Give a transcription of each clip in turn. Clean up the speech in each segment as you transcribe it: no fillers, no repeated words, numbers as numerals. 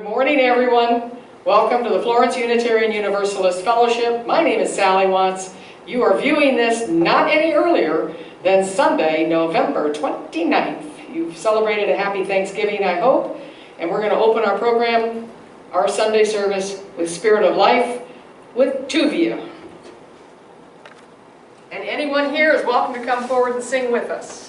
Good morning, everyone. Welcome to the Florence Unitarian Universalist Fellowship. My name is Sally Watts. You are viewing this not any earlier than Sunday, November 29th. You've celebrated a happy Thanksgiving, I hope. And we're going to open our program, our Sunday service, with Spirit of Life with Tuvia. And anyone here is welcome to come forward and sing with us.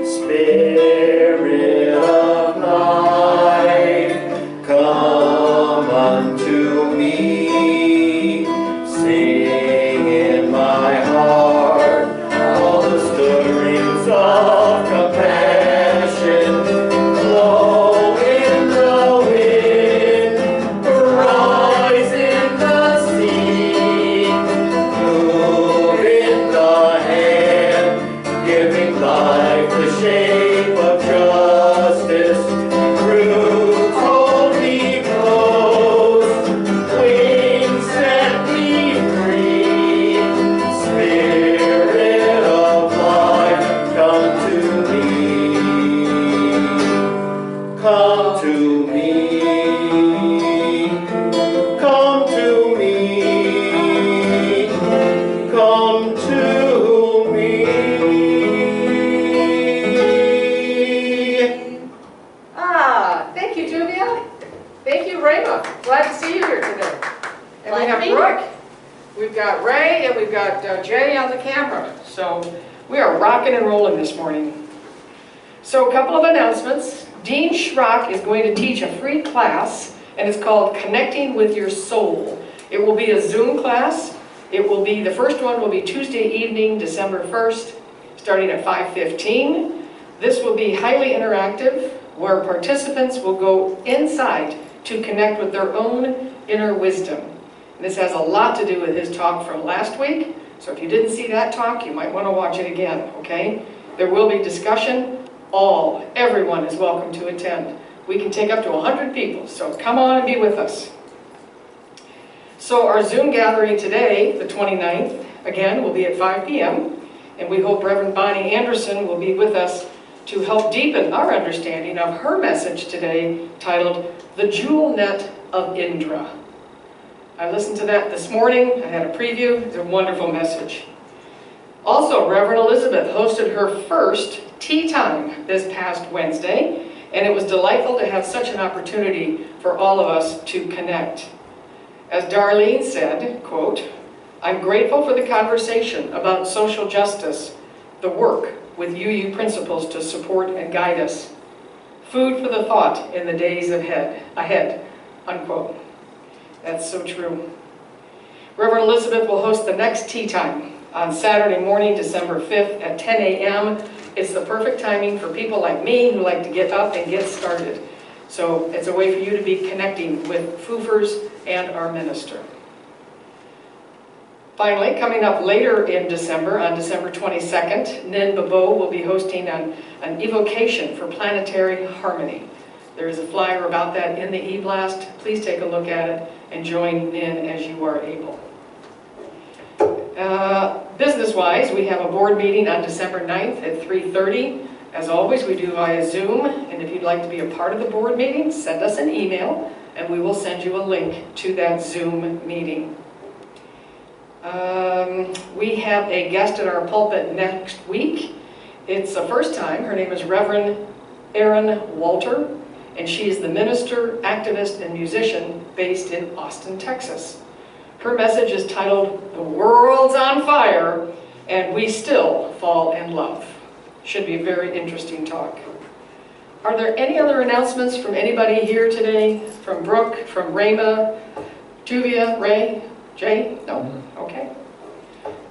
Spirit of life, come unto me, sing in my heart all the stirrings of compassion, blow in the wind, rise in the sea, move in the hand, giving life the shape of justice, roots hold me close, wings set me free, Spirit of life, come to me, come to me, come to me, come to me. Thank you, Tuvia. Thank you, Rayma. Glad to see you here today. And we have Brooke, we've got Ray, and we've got Jay on the camera. So we are rocking and rolling this morning. So a couple of announcements. Dean Schrock is going to teach a free class, and it's called Connecting with Your Soul. It will be a Zoom class. It will be, the first one will be Tuesday evening, December 1st, starting at 5:15. This will be highly interactive, where participants will go inside to connect with their own inner wisdom. And this has a lot to do with his talk from last week, so if you didn't see that talk, you might want to watch it again, okay? There will be discussion. Everyone is welcome to attend. We can take up to 100 people, so come on and be with us. So our Zoom gathering today, the 29th, again, will be at 5 p.m., and we hope Reverend Bonnie Anderson will be with us to help deepen our understanding of her message today, titled, The Jewel Net of Indra. I listened to that this morning. I had a preview. It's a wonderful message. Also, Reverend Elizabeth hosted her first tea time this past Wednesday, and it was delightful to have such an opportunity for all of us to connect. As Darlene said, quote, I'm grateful for the conversation about social justice, the work with UU principles to support and guide us. Food for the thought in the days ahead, unquote. That's so true. Reverend Elizabeth will host the next tea time on Saturday morning, December 5th at 10 a.m. It's the perfect timing for people like me who like to get up and get started. So it's a way for you to be connecting with foofers and our minister. Finally, coming up later in December, on December 22nd, Nin Babo will be hosting an evocation for planetary harmony. There is a flyer about that in the e-blast. Please take a look at it and join Nin as you are able. Business-wise, we have a board meeting on December 9th at 3:30. As always, we do via Zoom, and if you'd like to be a part of the board meeting, send us an email, and we will send you a link to that Zoom meeting. We have a guest at our pulpit next week. It's the first time. Her name is Reverend Erin Walter, and she is the minister, activist, and musician based in Austin, Texas. Her message is titled, The World's on Fire, and We Still Fall in Love. Should be a very interesting talk. Are there any other announcements from anybody here today? From Brooke, from Rayma, Tuvia, Ray, Jay? No? Okay.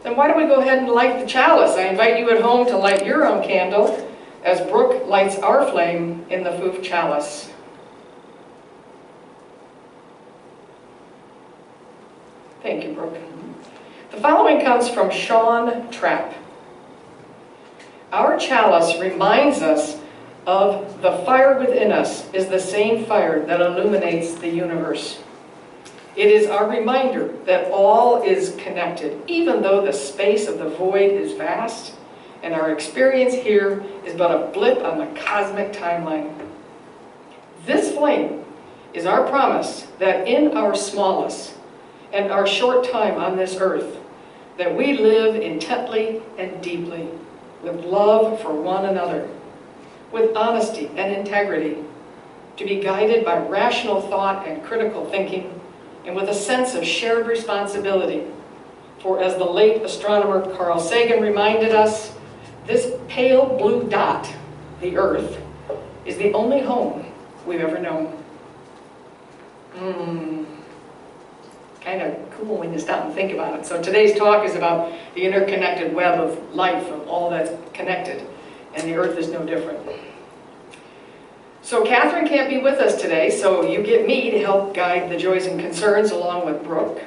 Then why don't we go ahead and light the chalice? I invite you at home to light your own candle as Brooke lights our flame in the Foof chalice. Thank you, Brooke. The following comes from Sean Trapp. Our chalice reminds us of the fire within us is the same fire that illuminates the universe. It is our reminder that all is connected. Even though the space of the void is vast, and our experience here is but a blip on the cosmic timeline. This flame is our promise that in our smallest and our short time on this earth, that we live intently and deeply, with love for one another, with honesty and integrity, to be guided by rational thought and critical thinking, and with a sense of shared responsibility. For as the late astronomer Carl Sagan reminded us, this pale blue dot, the Earth, is the only home we've ever known. Kind of cool when you stop and think about it. So today's talk is about the interconnected web of life, of all that's connected, and the Earth is no different. So Catherine can't be with us today, so you get me to help guide the joys and concerns along with Brooke.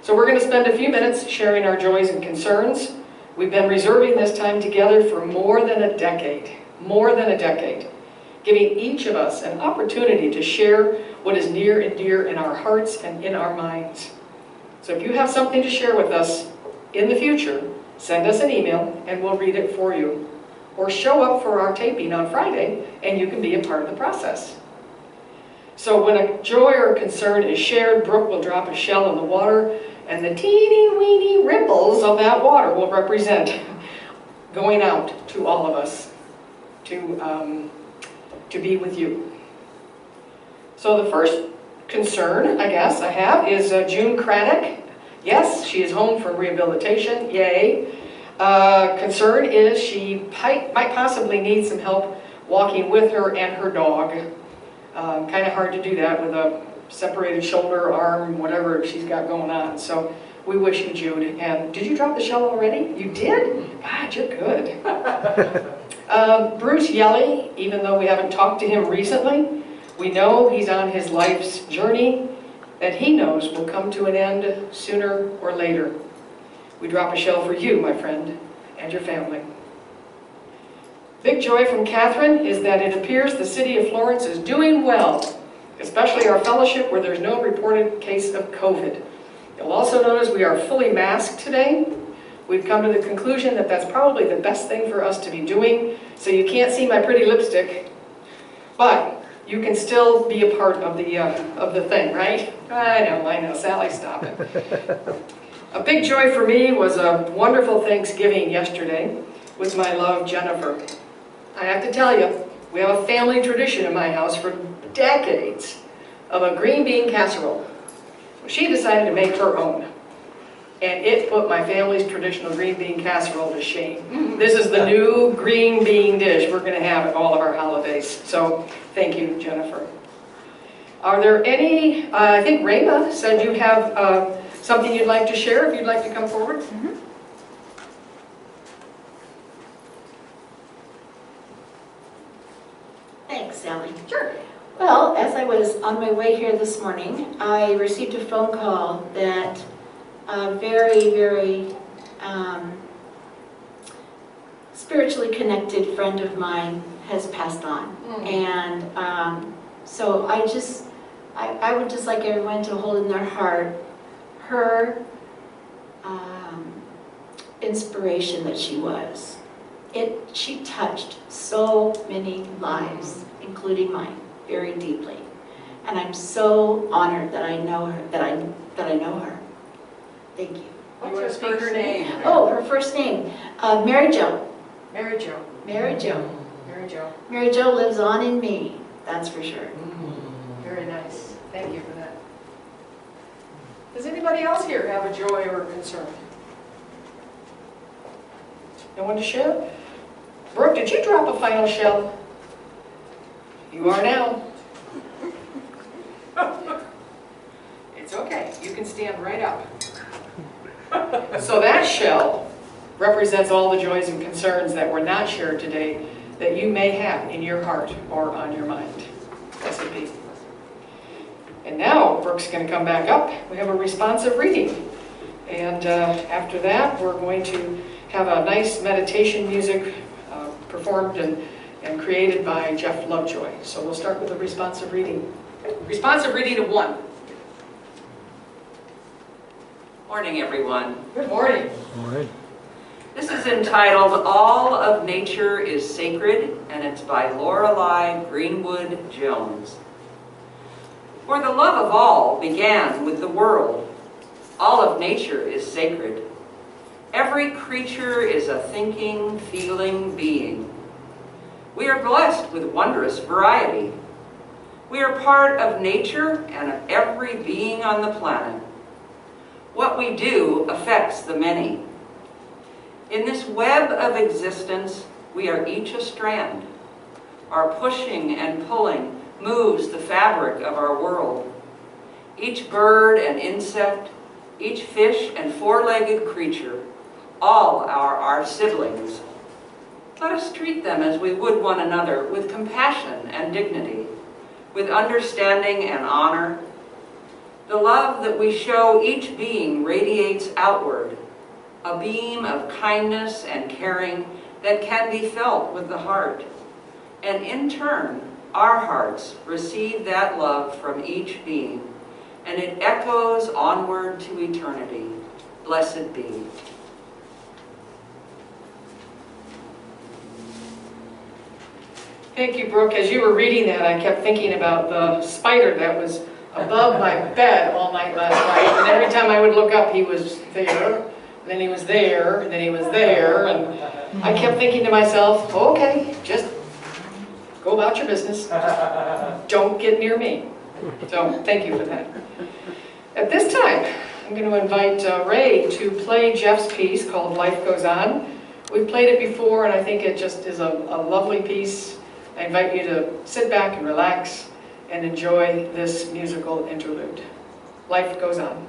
So we're going to spend a few minutes sharing our joys and concerns. We've been reserving this time together for more than a decade, giving each of us an opportunity to share what is near and dear in our hearts and in our minds. So if you have something to share with us in the future, send us an email and we'll read it for you. Or show up for our taping on Friday and you can be a part of the process. So when a joy or concern is shared, Brooke will drop a shell in the water, and the teeny weeny ripples of that water will represent going out to all of us to be with you. So the first concern, I guess, I have is June Craddock. Yes, she is home from rehabilitation, yay. Concern is she might possibly need some help walking with her and her dog. Kind of hard to do that with a separated shoulder, arm, whatever she's got going on. So we wish you, Jude. And did you drop the shell already? You did? God, you're good. Bruce Yelly, even though we haven't talked to him recently, we know he's on his life's journey that he knows will come to an end sooner or later. We drop a shell for you, my friend, and your family. Big joy from Catherine is that it appears the city of Florence is doing well, especially our fellowship where there's no reported case of COVID. You'll also notice we are fully masked today. We've come to the conclusion that that's probably the best thing for us to be doing, so you can't see my pretty lipstick, but you can still be a part of the thing, right? I know, Sally, stop it. A big joy for me was a wonderful Thanksgiving yesterday with my love, Jennifer. I have to tell you, we have a family tradition in my house for decades of a green bean casserole. She decided to make her own, and it put my family's traditional green bean casserole to shame. This is the new green bean dish we're going to have at all of our holidays. So thank you, Jennifer. Are there any, I think Rhema said you have something you'd like to share, if you'd like to come forward? Thanks, Sally. Sure. Well, as I was on my way here this morning, I received a phone call that a very, very spiritually connected friend of mine has passed on. And so I would just like everyone to hold in their heart her inspiration that she was. She touched so many lives, including mine, very deeply. And I'm so honored that I know her, that I know her. Thank you. What's her name? Oh, her first name, Mary Jo. Mary Jo. Mary Jo. Mary Jo. Mary Jo lives on in me, that's for sure. Very nice. Thank you for that. Does anybody else here have a joy or a concern? No one to share? Brooke, did you drop a final shell? You are now. It's okay. You can stand right up. So that shell represents all the joys and concerns that were not shared today that you may have in your heart or on your mind. Blessed be. And now Brooke's going to come back up. We have a responsive reading. And after that, we're going to have a nice meditation music performed and created by Jeff Lovejoy. So we'll start with a responsive reading. Responsive reading of 1. Morning, everyone. Good morning. All right. This is entitled All of Nature is Sacred, and it's by Lorelei Greenwood Jones. For the love of all began with the world. All of nature is sacred. Every creature is a thinking, feeling being. We are blessed with wondrous variety. We are part of nature and of every being on the planet. What we do affects the many. In this web of existence, we are each a strand. Our pushing and pulling moves the fabric of our world. Each bird and insect, each fish and four-legged creature, all are our siblings. Let us treat them as we would one another, with compassion and dignity, with understanding and honor. The love that we show each being radiates outward, a beam of kindness and caring that can be felt with the heart. And in turn, our hearts receive that love from each being, and it echoes onward to eternity. Blessed be. Thank you, Brooke. As you were reading that, I kept thinking about the spider that was above my bed all night last night. And every time I would look up, he was there, and then he was there, and then he was there. And I kept thinking to myself, okay, just go about your business. Don't get near me. So thank you for that. At this time, I'm going to invite Ray to play Jeff's piece called Life Goes On. We've played it before, and I think it just is a lovely piece. I invite you to sit back and relax and enjoy this musical interlude. Life Goes On.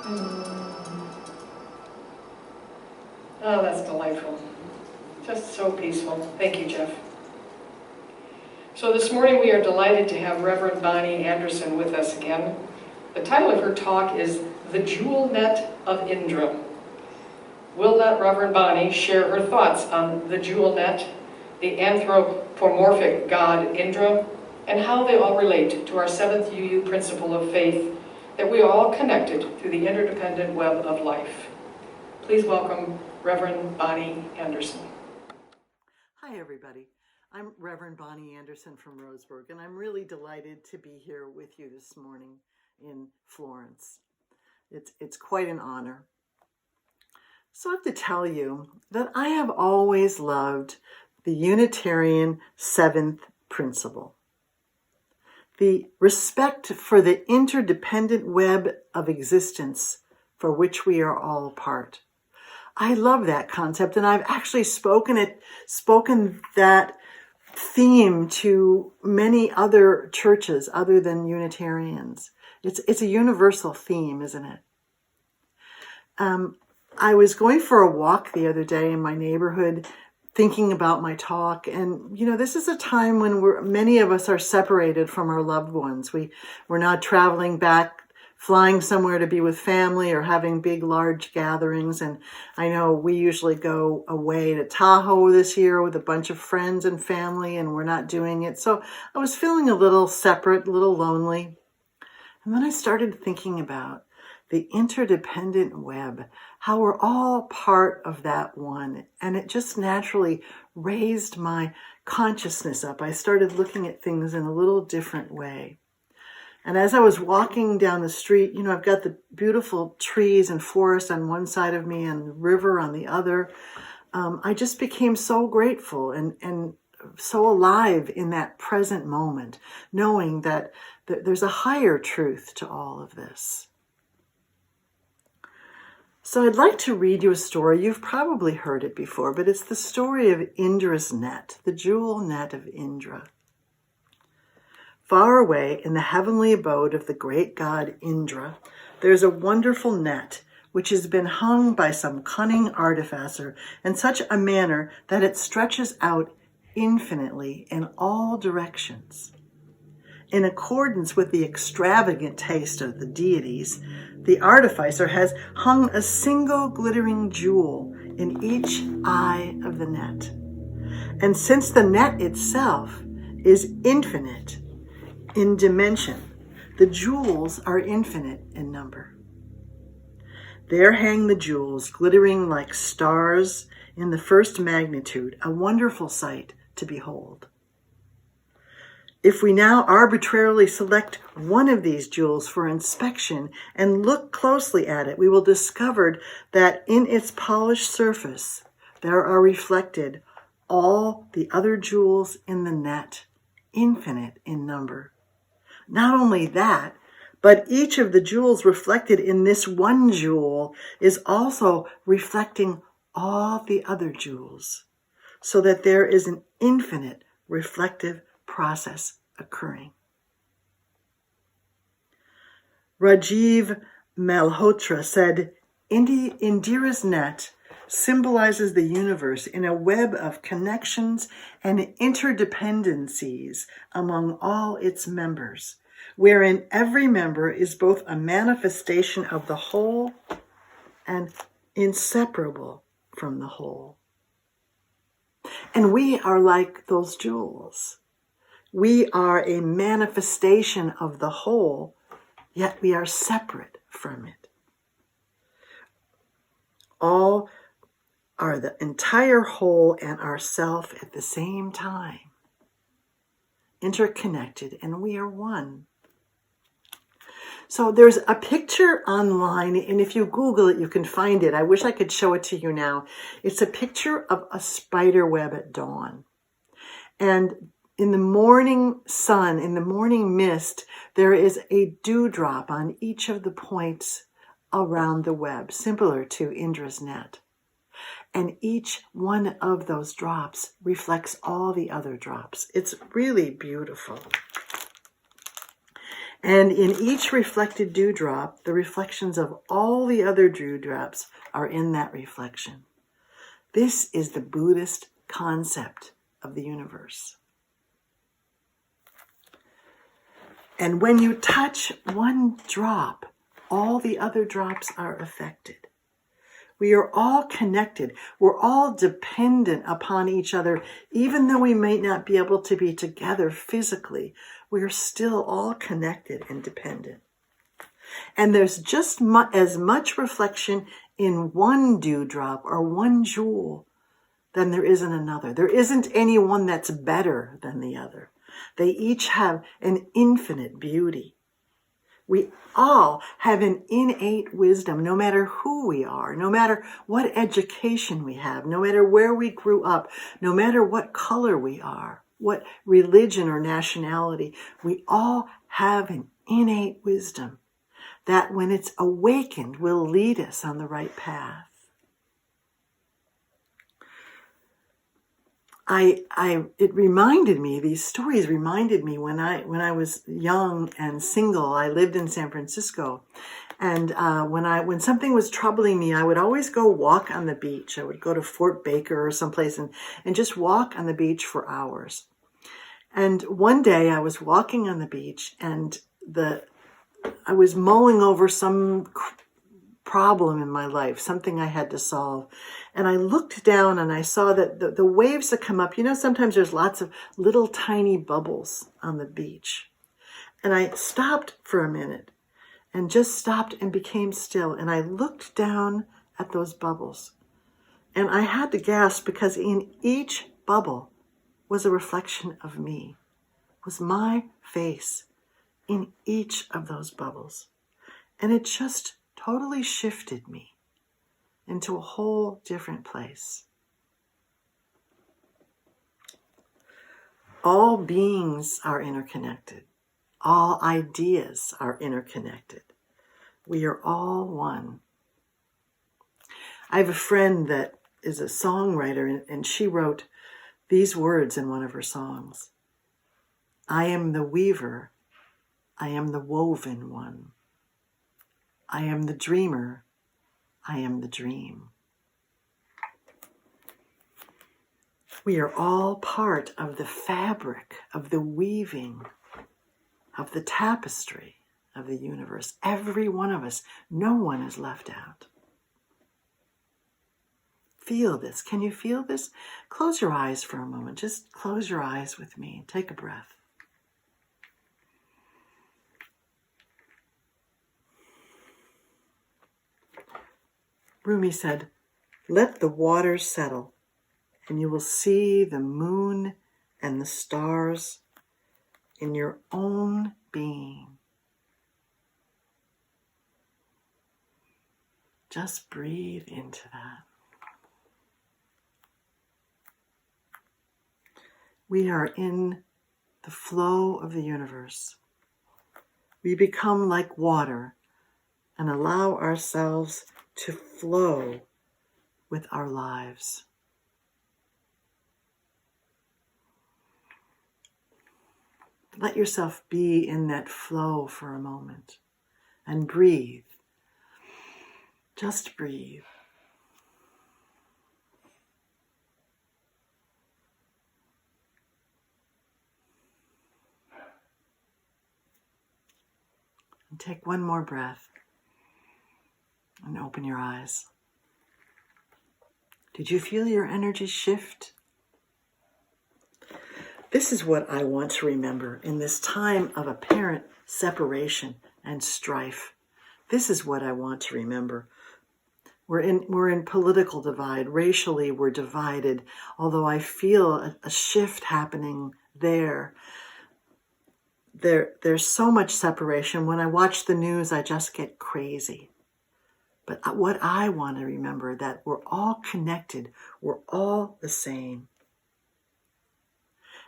Oh, that's delightful. Just so peaceful. Thank you, Jeff. So this morning we are delighted to have Reverend Bonnie Anderson with us again. The title of her talk is The Jewel Net of Indra. Will let Reverend Bonnie share her thoughts on the jewel net, the anthropomorphic god Indra, and how they all relate to our seventh UU principle of faith, that we are all connected through the interdependent web of life. Please welcome Reverend Bonnie Anderson. Hi, everybody. I'm Reverend Bonnie Anderson from Roseburg, and I'm really delighted to be here with you this morning in Florence. It's quite an honor. So I have to tell you that I have always loved the Unitarian seventh principle. The respect for the interdependent web of existence for which we are all part. I love that concept, and I've actually spoken that theme to many other churches other than Unitarians. It's a universal theme, isn't it? I was going for a walk the other day in my neighborhood, thinking about my talk, and this is a time when many of us are separated from our loved ones. We're not traveling back, flying somewhere to be with family, or having big, large gatherings. And I know we usually go away to Tahoe this year with a bunch of friends and family, and we're not doing it. So I was feeling a little separate, a little lonely. And then I started thinking about the interdependent web, how we're all part of that one. And it just naturally raised my consciousness up. I started looking at things in a little different way. And as I was walking down the street, I've got the beautiful trees and forest on one side of me and the river on the other. I just became so grateful and so alive in that present moment, knowing that there's a higher truth to all of this. So I'd like to read you a story. You've probably heard it before, but it's the story of Indra's net, the jewel net of Indra. Far away in the heavenly abode of the great god Indra, there's a wonderful net which has been hung by some cunning artificer in such a manner that it stretches out infinitely in all directions. In accordance with the extravagant taste of the deities, the artificer has hung a single glittering jewel in each eye of the net. And since the net itself is infinite in dimension, the jewels are infinite in number. There hang the jewels, glittering like stars in the first magnitude, a wonderful sight to behold. If we now arbitrarily select one of these jewels for inspection and look closely at it, we will discover that in its polished surface there are reflected all the other jewels in the net, infinite in number. Not only that, but each of the jewels reflected in this one jewel is also reflecting all the other jewels, so that there is an infinite reflective process occurring. Rajiv Malhotra said, Indira's net symbolizes the universe in a web of connections and interdependencies among all its members, wherein every member is both a manifestation of the whole and inseparable from the whole. And we are like those jewels. We are a manifestation of the whole, yet we are separate from it. All are the entire whole and ourself at the same time, interconnected, and we are one. So there's a picture online, and if you Google it, you can find it. I wish I could show it to you now. It's a picture of a spider web at dawn. And in the morning sun, in the morning mist, there is a dewdrop on each of the points around the web, similar to Indra's net. And each one of those drops reflects all the other drops. It's really beautiful. And in each reflected dewdrop, the reflections of all the other dewdrops are in that reflection. This is the Buddhist concept of the universe. And when you touch one drop, all the other drops are affected. We are all connected. We're all dependent upon each other. Even though we may not be able to be together physically, we are still all connected and dependent. And there's just as much reflection in one dewdrop or one jewel than there is in another. There isn't any one that's better than the other. They each have an infinite beauty. We all have an innate wisdom, no matter who we are, no matter what education we have, no matter where we grew up, no matter what color we are, what religion or nationality. We all have an innate wisdom that when it's awakened will lead us on the right path. It reminded me, these stories reminded me when I was young and single. I lived in San Francisco, and when something was troubling me, I would always go walk on the beach. I would go to Fort Baker or someplace and just walk on the beach for hours. And one day I was walking on the beach, and I was mulling over some problem in my life, something I had to solve. And I looked down and I saw that the waves that come up, sometimes there's lots of little tiny bubbles on the beach. And I stopped for a minute and just stopped and became still. And I looked down at those bubbles. And I had to gasp because in each bubble was a reflection of me, was my face in each of those bubbles. And it just totally shifted me into a whole different place. All beings are interconnected. All ideas are interconnected. We are all one. I have a friend that is a songwriter, and she wrote these words in one of her songs. I am the weaver. I am the woven one. I am the dreamer. I am the dream. We are all part of the fabric, of the weaving, of the tapestry of the universe. Every one of us. No one is left out. Feel this. Can you feel this? Close your eyes for a moment. Just close your eyes with me. Take a breath. Rumi said, let the waters settle, and you will see the moon and the stars in your own being. Just breathe into that. We are in the flow of the universe. We become like water and allow ourselves to flow with our lives. Let yourself be in that flow for a moment and breathe. Just breathe. And take one more breath. And open your eyes. Did you feel your energy shift? This is what I want to remember in this time of apparent separation and strife. This is what I want to remember. We're in political divide. Racially, we're divided. Although I feel a shift happening there. There's so much separation. When I watch the news, I just get crazy. But what I want to remember, that we're all connected, we're all the same.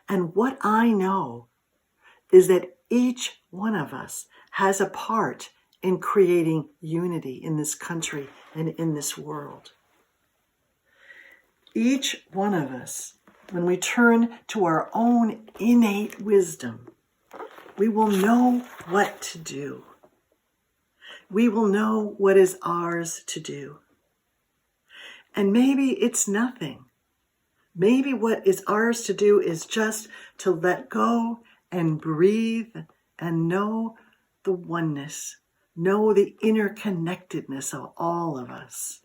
And what I know is that each one of us has a part in creating unity in this country and in this world. Each one of us, when we turn to our own innate wisdom, we will know what to do. We will know what is ours to do. And maybe it's nothing. Maybe what is ours to do is just to let go and breathe and know the oneness, know the interconnectedness of all of us.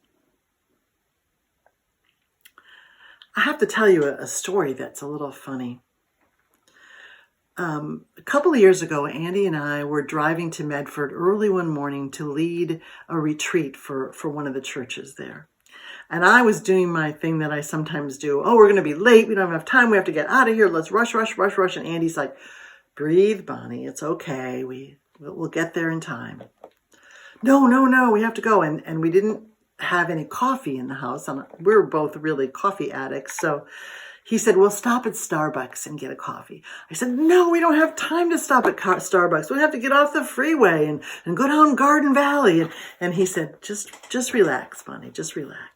I have to tell you a story that's a little funny. A couple of years ago, Andy and I were driving to Medford early one morning to lead a retreat for one of the churches there. And I was doing my thing that I sometimes do. Oh, we're going to be late. We don't have enough time. We have to get out of here. Let's rush. And Andy's like, breathe, Bonnie. It's okay. We'll get there in time. No. We have to go. And we didn't have any coffee in the house. We're both really coffee addicts. So he said, we'll stop at Starbucks and get a coffee. I said, no, we don't have time to stop at Starbucks. We have to get off the freeway and go down Garden Valley. And he said, just relax, Bonnie, just relax.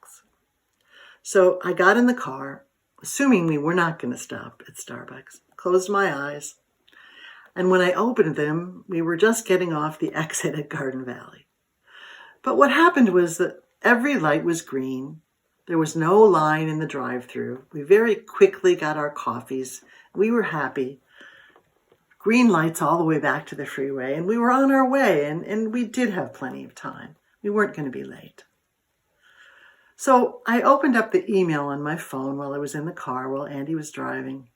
So I got in the car, assuming we were not going to stop at Starbucks, closed my eyes. And when I opened them, we were just getting off the exit at Garden Valley. But what happened was that every light was green. There was no line in the drive-thru. We very quickly got our coffees. We were happy. Green lights all the way back to the freeway, and we were on our way, and we did have plenty of time. We weren't going to be late. So I opened up the email on my phone while I was in the car while Andy was driving.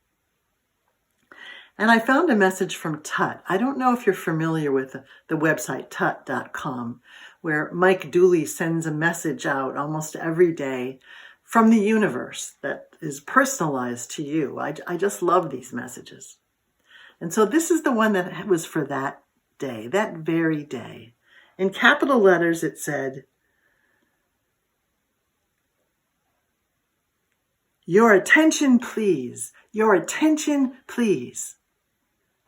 And I found a message from Tut. I don't know if you're familiar with the website tut.com, where Mike Dooley sends a message out almost every day from the universe that is personalized to you. I just love these messages. And so this is the one that was for that day, that very day. In capital letters, it said, "Your attention, please. Your attention, please."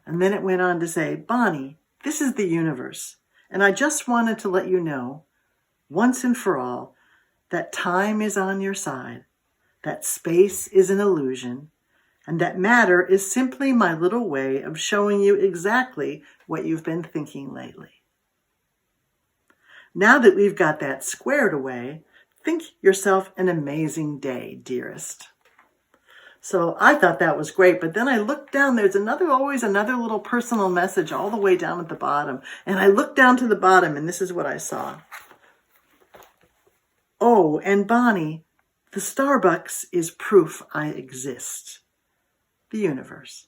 And then it went on to say, "Bonnie, this is the universe. And I just wanted to let you know, once and for all, that time is on your side, that space is an illusion, and that matter is simply my little way of showing you exactly what you've been thinking lately. Now that we've got that squared away, think yourself an amazing day, dearest." So I thought that was great, but then I looked down, there's always another little personal message all the way down at the bottom. And I looked down to the bottom and this is what I saw. "Oh, and Bonnie, the Starbucks is proof I exist. The universe."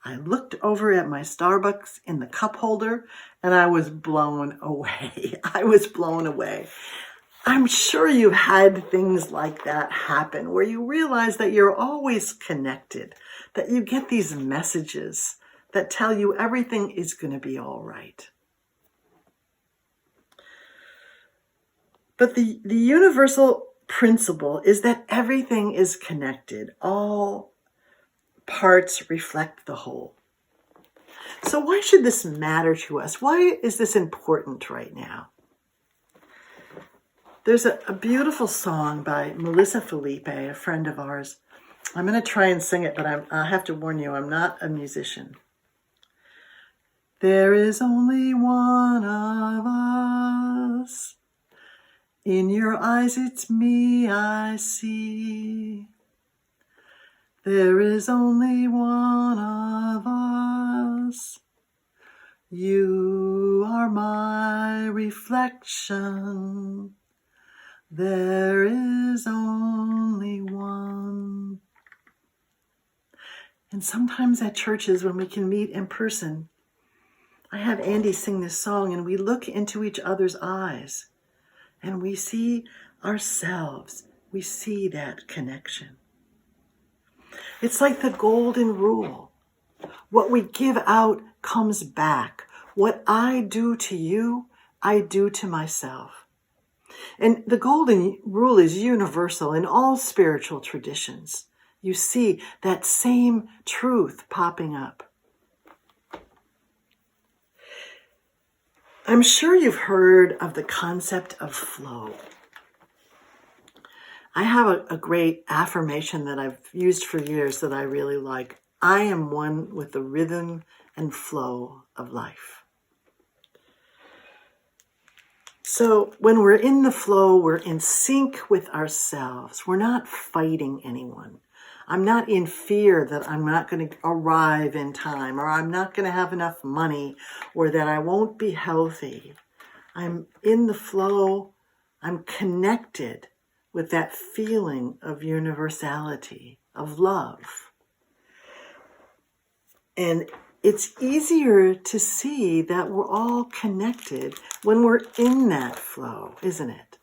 I looked over at my Starbucks in the cup holder and I was blown away. I was blown away. I'm sure you've had things like that happen where you realize that you're always connected, that you get these messages that tell you everything is going to be all right. But the universal principle is that everything is connected. All parts reflect the whole. So why should this matter to us? Why is this important right now? There's a beautiful song by Melissa Felipe, a friend of ours. I'm going to try and sing it, but I have to warn you, I'm not a musician. "There is only one of us. In your eyes it's me I see. There is only one of us. You are my reflection. There is only one." And sometimes at churches when we can meet in person, I have Andy sing this song and we look into each other's eyes and we see ourselves. We see that connection. It's like the golden rule. What we give out comes back. What I do to you, I do to myself. And the golden rule is universal in all spiritual traditions. You see that same truth popping up. I'm sure you've heard of the concept of flow. I have a great affirmation that I've used for years that I really like. I am one with the rhythm and flow of life. So when we're in the flow, we're in sync with ourselves. We're not fighting anyone. I'm not in fear that I'm not going to arrive in time, or I'm not going to have enough money, or that I won't be healthy. I'm in the flow. I'm connected with that feeling of universality, of love. And it's easier to see that we're all connected when we're in that flow, isn't it?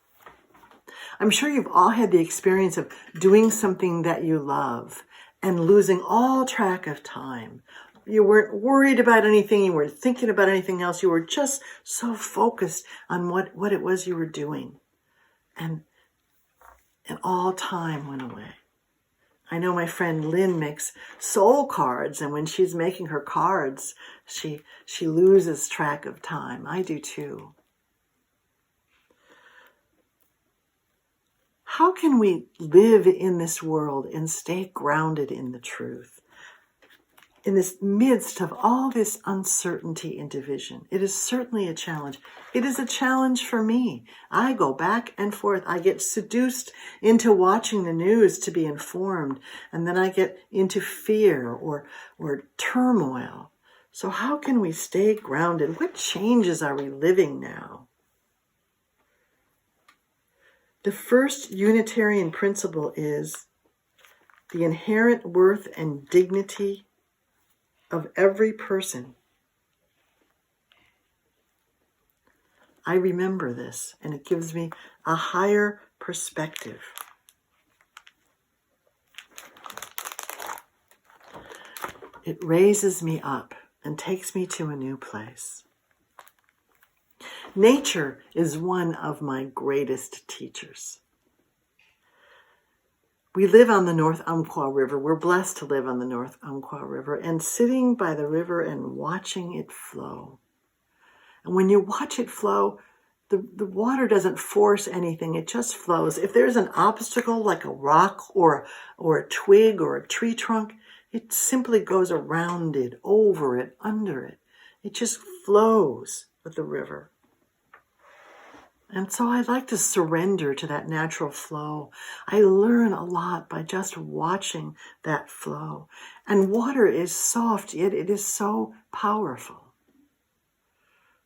I'm sure you've all had the experience of doing something that you love and losing all track of time. You weren't worried about anything. You weren't thinking about anything else. You were just so focused on what it was you were doing. And all time went away. I know my friend Lynn makes soul cards, and when she's making her cards, she loses track of time. I do too. How can we live in this world and stay grounded in the truth? In this midst of all this uncertainty and division, it is certainly a challenge. It is a challenge for me. I go back and forth. I get seduced into watching the news to be informed, and then I get into fear or turmoil. So how can we stay grounded? What changes are we living now? The first Unitarian principle is the inherent worth and dignity of every person. I remember this, and it gives me a higher perspective. It raises me up and takes me to a new place. Nature is one of my greatest teachers. We live on the North Umpqua River. We're blessed to live on the North Umpqua River, and sitting by the river and watching it flow. And when you watch it flow, the water doesn't force anything. It just flows. If there's an obstacle like a rock or a twig or a tree trunk, it simply goes around it, over it, under it. It just flows with the river. And so I like to surrender to that natural flow. I learn a lot by just watching that flow. And water is soft, yet it is so powerful.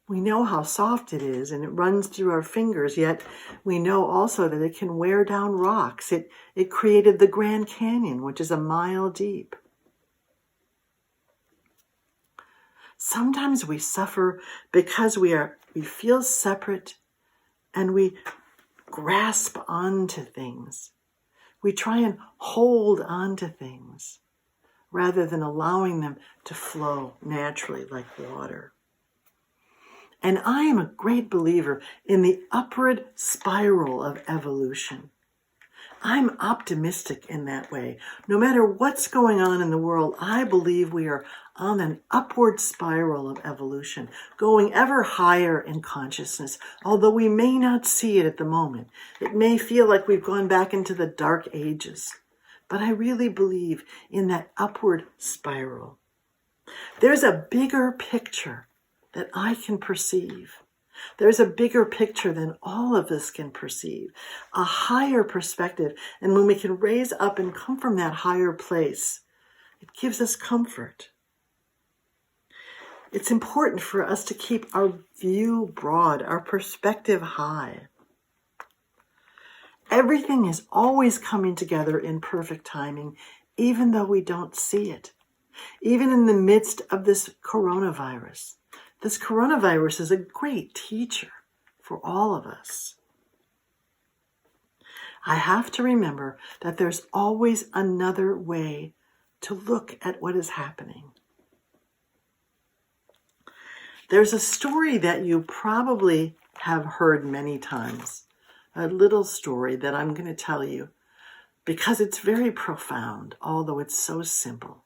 We know how soft it is, and it runs through our fingers, yet we know also that it can wear down rocks. It created the Grand Canyon, which is a mile deep. Sometimes we suffer because we feel separate, and we grasp onto things. We try and hold onto things rather than allowing them to flow naturally like water. And I am a great believer in the upward spiral of evolution. I'm optimistic in that way. No matter what's going on in the world, I believe we are on an upward spiral of evolution, going ever higher in consciousness, although we may not see it at the moment. It may feel like we've gone back into the dark ages, but I really believe in that upward spiral. There's a bigger picture that I can perceive. There's a bigger picture than all of us can perceive, a higher perspective. And when we can raise up and come from that higher place, it gives us comfort. It's important for us to keep our view broad, our perspective high. Everything is always coming together in perfect timing, even though we don't see it. Even in the midst of this coronavirus. This coronavirus is a great teacher for all of us. I have to remember that there's always another way to look at what is happening. There's a story that you probably have heard many times, a little story that I'm going to tell you because it's very profound, although it's so simple.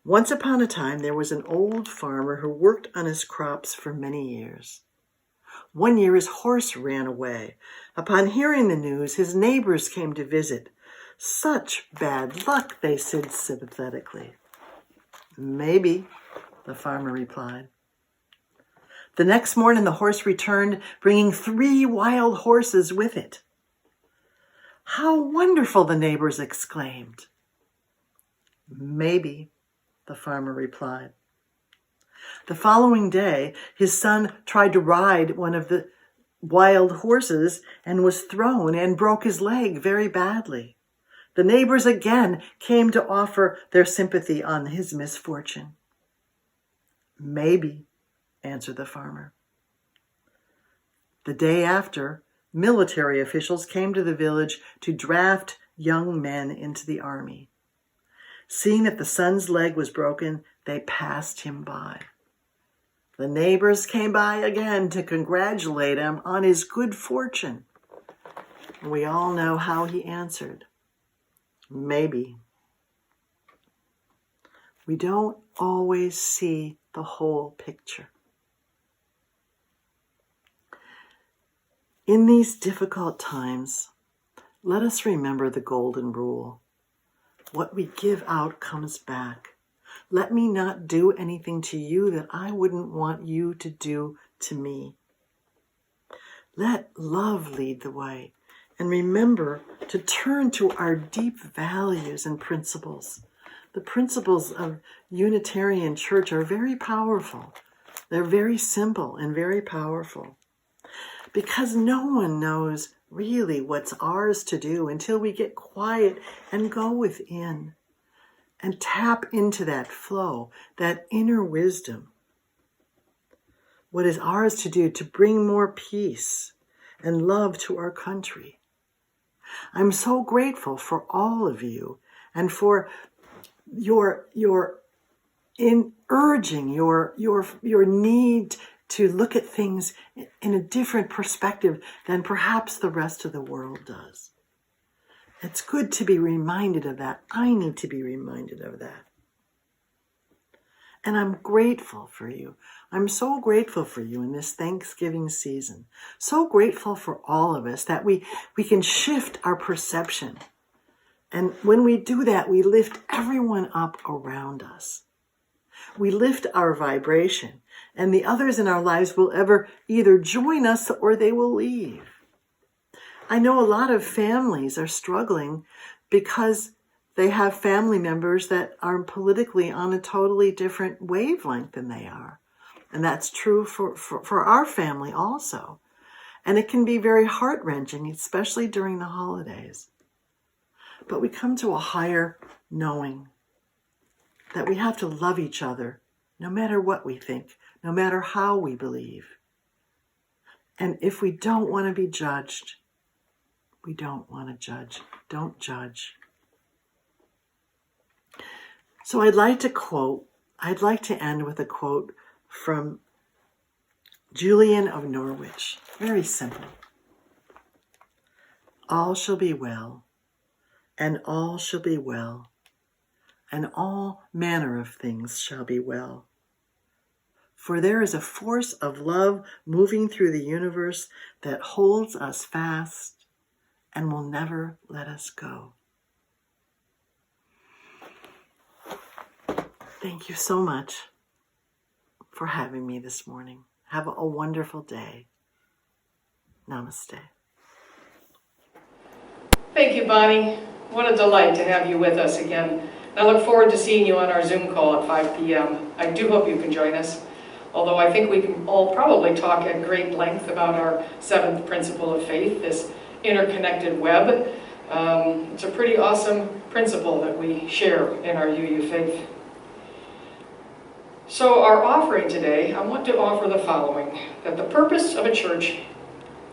Once upon a time, there was an old farmer who worked on his crops for many years. One year, his horse ran away. Upon hearing the news, his neighbors came to visit. "Such bad luck," they said sympathetically. Maybe, the farmer replied. The next morning the horse returned, bringing 3 wild horses with it. How wonderful, the neighbors exclaimed. Maybe, the farmer replied. The following day, his son tried to ride one of the wild horses and was thrown and broke his leg very badly. The neighbors again came to offer their sympathy on his misfortune. Maybe, answered the farmer. The day after, military officials came to the village to draft young men into the army. Seeing that the son's leg was broken, they passed him by. The neighbors came by again to congratulate him on his good fortune. We all know how he answered. Maybe. We don't always see the whole picture. In these difficult times, let us remember the golden rule. What we give out comes back. Let me not do anything to you that I wouldn't want you to do to me. Let love lead the way, and remember to turn to our deep values and principles. The principles of Unitarian Church are very powerful. They're very simple and very powerful. Because no one knows really what's ours to do until we get quiet and go within and tap into that flow, that inner wisdom. What is ours to do to bring more peace and love to our country. I'm so grateful for all of you and for your urging, your need to look at things in a different perspective than perhaps the rest of the world does. It's good to be reminded of that. I need to be reminded of that. And I'm grateful for you. I'm so grateful for you in this Thanksgiving season. So grateful for all of us that we can shift our perception. And when we do that, we lift everyone up around us. We lift our vibration, and the others in our lives will either join us or they will leave. I know a lot of families are struggling because they have family members that are politically on a totally different wavelength than they are. And that's true for our family also. And it can be very heart-wrenching, especially during the holidays. But we come to a higher knowing that we have to love each other no matter what we think, no matter how we believe. And if we don't want to be judged, we don't want to judge. Don't judge. So I'd like to end with a quote from Julian of Norwich. Very simple. All shall be well, and all shall be well, and all manner of things shall be well. For there is a force of love moving through the universe that holds us fast and will never let us go. Thank you so much for having me this morning. Have a wonderful day. Namaste. Thank you, Bonnie. What a delight to have you with us again. I look forward to seeing you on our Zoom call at 5 p.m. I do hope you can join us, although I think we can all probably talk at great length about our 7th principle of faith, this interconnected web. It's a pretty awesome principle that we share in our UU faith. So our offering today, I want to offer the following, that the purpose of a church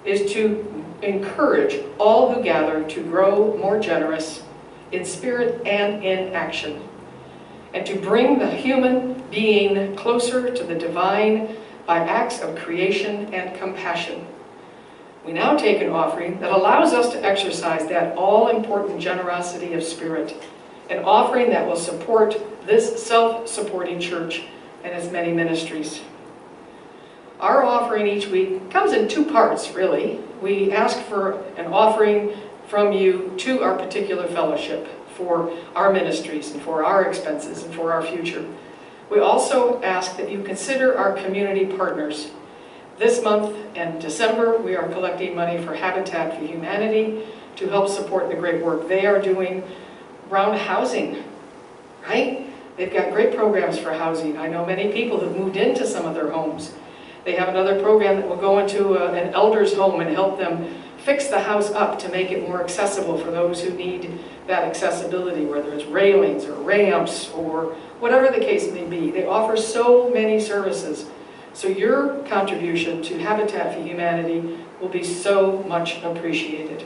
is to encourage all who gather to grow more generous in spirit and in action, and to bring the human being closer to the divine by acts of creation and compassion. We now take an offering that allows us to exercise that all-important generosity of spirit, an offering that will support this self-supporting church and its many ministries. Our offering each week comes in 2 parts, really. We ask for an offering from you to our particular fellowship for our ministries and for our expenses and for our future. We also ask that you consider our community partners. This month and December, we are collecting money for Habitat for Humanity to help support the great work they are doing around housing, right? They've got great programs for housing. I know many people who've moved into some of their homes. They have another program that will go into an elder's home and help them fix the house up to make it more accessible for those who need that accessibility, whether it's railings or ramps or whatever the case may be. They offer so many services. So your contribution to Habitat for Humanity will be so much appreciated.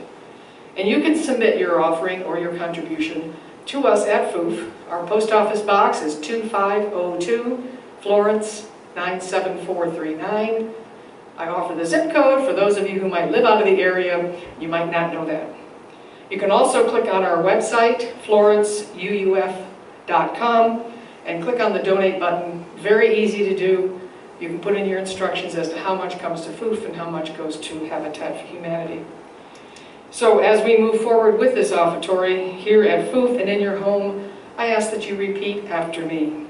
And you can submit your offering or your contribution to us at FOOF. Our post office box is 2502 Florence 97439. I offer the zip code for those of you who might live out of the area. You might not know that. You can also click on our website, florenceuuf.com, and click on the donate button. Very easy to do. You can put in your instructions as to how much comes to FOOF and how much goes to Habitat for Humanity. So as we move forward with this offertory here at FOOF and in your home, I ask that you repeat after me.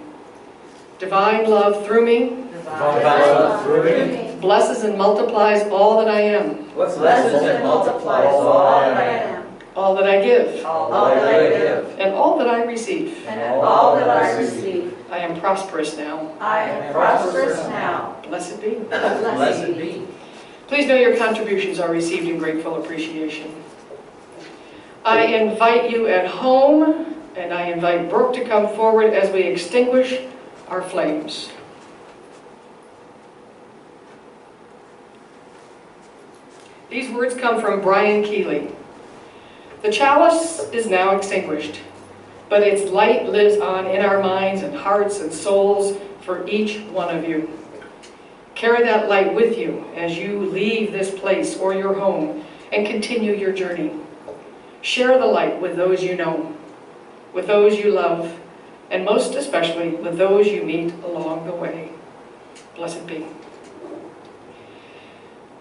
Divine love through me Divine love through me blesses and multiplies all that I am, blesses and multiplies all that I am, all that I give, all that I give, and all that I receive. and all that I receive. I am prosperous now. I am prosperous now. Blessed be. Blessed be. Please know your contributions are received in grateful appreciation. I invite you at home, and I invite Brooke to come forward as we extinguish our flames. These words come from Brian Keeley. The chalice is now extinguished, but its light lives on in our minds and hearts and souls for each one of you. Carry that light with you as you leave this place or your home and continue your journey. Share the light with those you know, with those you love, and most especially with those you meet along the way. Blessed be.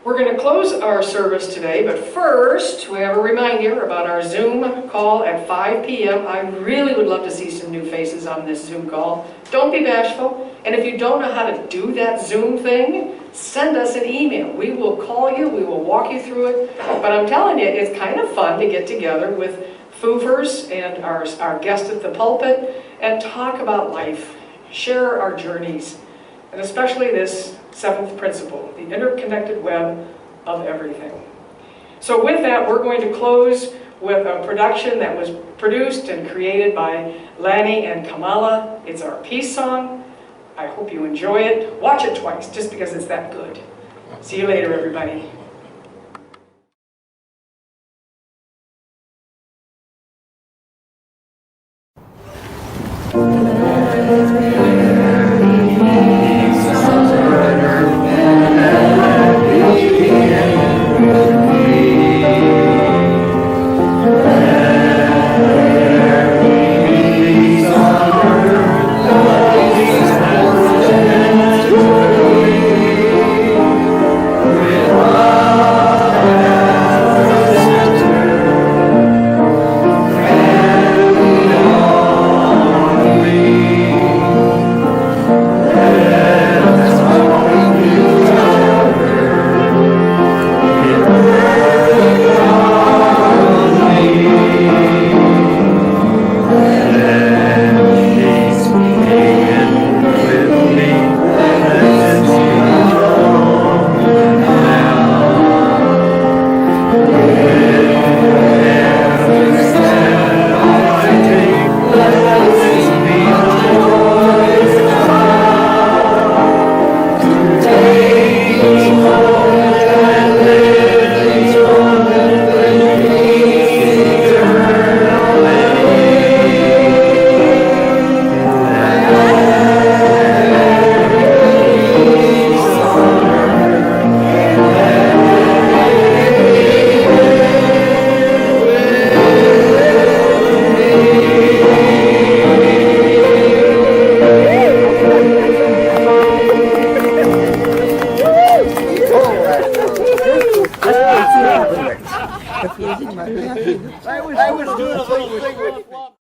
We're going to close our service today, but first we have a reminder about our Zoom call at 5 p.m. I really would love to see some new faces on this Zoom call. Don't be bashful, and if you don't know how to do that Zoom thing, send us an email. We will call you, we will walk you through it, but I'm telling you, it's kind of fun to get together with foofers and our guest at the pulpit and talk about life, share our journeys, and especially this seventh principle, the interconnected web of everything. So with that, we're going to close with a production that was produced and created by Lanny and Kamala. It's our peace song. I hope you enjoy it. Watch it twice, just because it's that good. See you later, everybody.